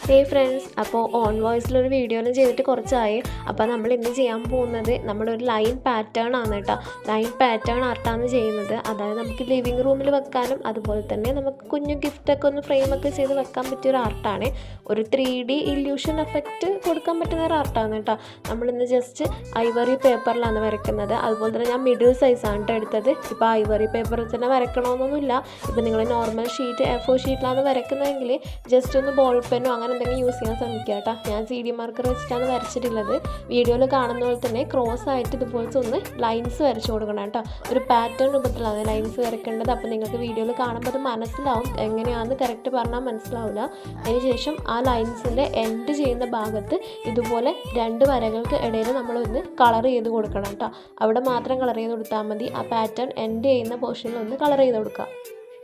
ഹേ friends, അപ്പോൾ on വോയിസിലൊരു വീഡിയോയിലും ചെയ്തിട്ട് കുറച്ചായി. അപ്പോൾ നമ്മൾ ഇന്ന് ചെയ്യാൻ പോകുന്നത് നമ്മുടെ ഒരു ലൈൻ പാറ്റേൺ ആണ് കേട്ടോ. ലൈൻ പാറ്റേൺ ആർട്ടാണ് ചെയ്യുന്നത്. അതായത് നമുക്ക് ലിവിങ് റൂമിൽ വെക്കാനും അതുപോലെ തന്നെ നമുക്ക് കുഞ്ഞു ഗിഫ്റ്റൊക്കെ ഒന്ന് ഫ്രെയിമൊക്കെ ചെയ്ത് വെക്കാൻ പറ്റിയൊരു ആർട്ടാണ്. ഒരു 3D ഇല്യൂഷൻ എഫക്റ്റ് കൊടുക്കാൻ പറ്റുന്ന ഒരു ആർട്ടാണ് കേട്ടോ. നമ്മളിന്ന് ജസ്റ്റ് ഐവറി പേപ്പറിലാണ് വരയ്ക്കുന്നത്. അതുപോലെ തന്നെ ഞാൻ മിഡിൽ സൈസാണ് കേട്ടോ എടുത്തത്. ഇപ്പോൾ ഐവറി പേപ്പറിൽ തന്നെ വരയ്ക്കണമെന്നൊന്നുമില്ല. ഇപ്പോൾ നിങ്ങൾ നോർമൽ ഷീറ്റ് A4 ഷീറ്റിലാണ് വരയ്ക്കുന്നതെങ്കിൽ ജസ്റ്റ് ഒന്ന് ബോൾ പെന്നോ അങ്ങനെ എന്തെങ്കിലും യൂസ് ചെയ്യാൻ ശ്രമിക്കുക കേട്ടോ. ഞാൻ CD മാർക്കർ വെച്ചിട്ടാണ് വരച്ചിട്ടുള്ളത്. വീഡിയോയിൽ കാണുന്ന പോലെ തന്നെ ക്രോസ് ആയിട്ട് ഇതുപോലത്തെ ഒന്ന് ലൈൻസ് വരച്ചു കൊടുക്കണം കേട്ടോ. ഒരു പാറ്റേൺ രൂപത്തിലാണ് ലൈൻസ് വരയ്ക്കേണ്ടത്. അപ്പോൾ നിങ്ങൾക്ക് വീഡിയോയിൽ കാണുമ്പോൾ അത് മനസ്സിലാവും. എങ്ങനെയാണെന്ന് കറക്റ്റ് പറഞ്ഞാൽ മനസ്സിലാവില്ല. അതിനുശേഷം ആ ലൈൻസിൻ്റെ എൻഡ് ചെയ്യുന്ന ഭാഗത്ത് ഇതുപോലെ 2 വരകൾക്ക് ഇടയിൽ നമ്മളൊന്ന് കളർ ചെയ്ത് കൊടുക്കണം കേട്ടോ. അവിടെ മാത്രം കളർ ചെയ്ത് കൊടുത്താൽ മതി. ആ പാറ്റേൺ എൻഡ് ചെയ്യുന്ന പോർഷനിൽ ഒന്ന് കളർ ചെയ്ത് കൊടുക്കുക.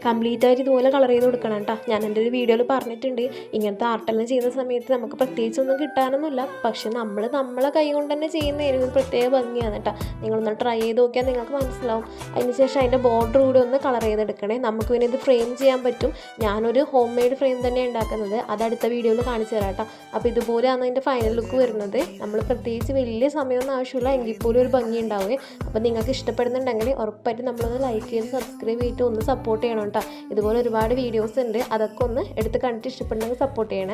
കംപ്ലീറ്റ് ആയിട്ട് ഇതുപോലെ കളർ ചെയ്ത് കൊടുക്കണം കേട്ടോ. ഞാൻ എൻ്റെ ഒരു വീഡിയോയിൽ പറഞ്ഞിട്ടുണ്ട്, ഇങ്ങനത്തെ ആർട്ടെല്ലാം ചെയ്യുന്ന സമയത്ത് നമുക്ക് പ്രത്യേകിച്ചൊന്നും കിട്ടാനൊന്നുമില്ല. പക്ഷെ നമ്മളെ കൈ കൊണ്ട് തന്നെ ചെയ്യുന്നതിന് ഒരു പ്രത്യേക ഭംഗിയാണ് കേട്ടോ. നിങ്ങളൊന്ന് ട്രൈ ചെയ്ത് നോക്കിയാൽ നിങ്ങൾക്ക് മനസ്സിലാവും. അതിനുശേഷം അതിൻ്റെ ബോർഡർ കൂടി ഒന്ന് കളർ ചെയ്തെടുക്കണേ. നമുക്ക് പിന്നെ ഇത് ഫ്രെയിം ചെയ്യാൻ പറ്റും. ഞാനൊരു ഹോം മെയ്ഡ് ഫ്രെയിം തന്നെ ഉണ്ടാക്കുന്നത്. അത് അടുത്ത വീഡിയോയിൽ കാണിച്ചു തരാം കേട്ടോ. അപ്പോൾ ഇതുപോലെയാണ് അതിൻ്റെ ഫൈനൽ ലുക്ക് വരുന്നത്. നമ്മൾ പ്രത്യേകിച്ച് വലിയ സമയമൊന്നും ആവശ്യമില്ല, എങ്കിൽ പോലും ഒരു ഭംഗി ഉണ്ടാവുകയും. അപ്പോൾ നിങ്ങൾക്ക് ഇഷ്ടപ്പെടുന്നുണ്ടെങ്കിൽ ഉറപ്പായിട്ട് നമ്മളൊന്ന് ലൈക്ക് ചെയ്ത് സബ്സ്ക്രൈബ് ചെയ്തിട്ട് ഒന്ന് സപ്പോർട്ട് ചെയ്യണം കേട്ടോ. ഇതുപോലെ ഒരുപാട് വീഡിയോസ് ഉണ്ട്, അതൊക്കെ ഒന്ന് എടുത്ത് കണ്ടിട്ട് ഇഷ്ടപ്പെടുന്നെങ്കിൽ സപ്പോർട്ട് ചെയ്യണേ.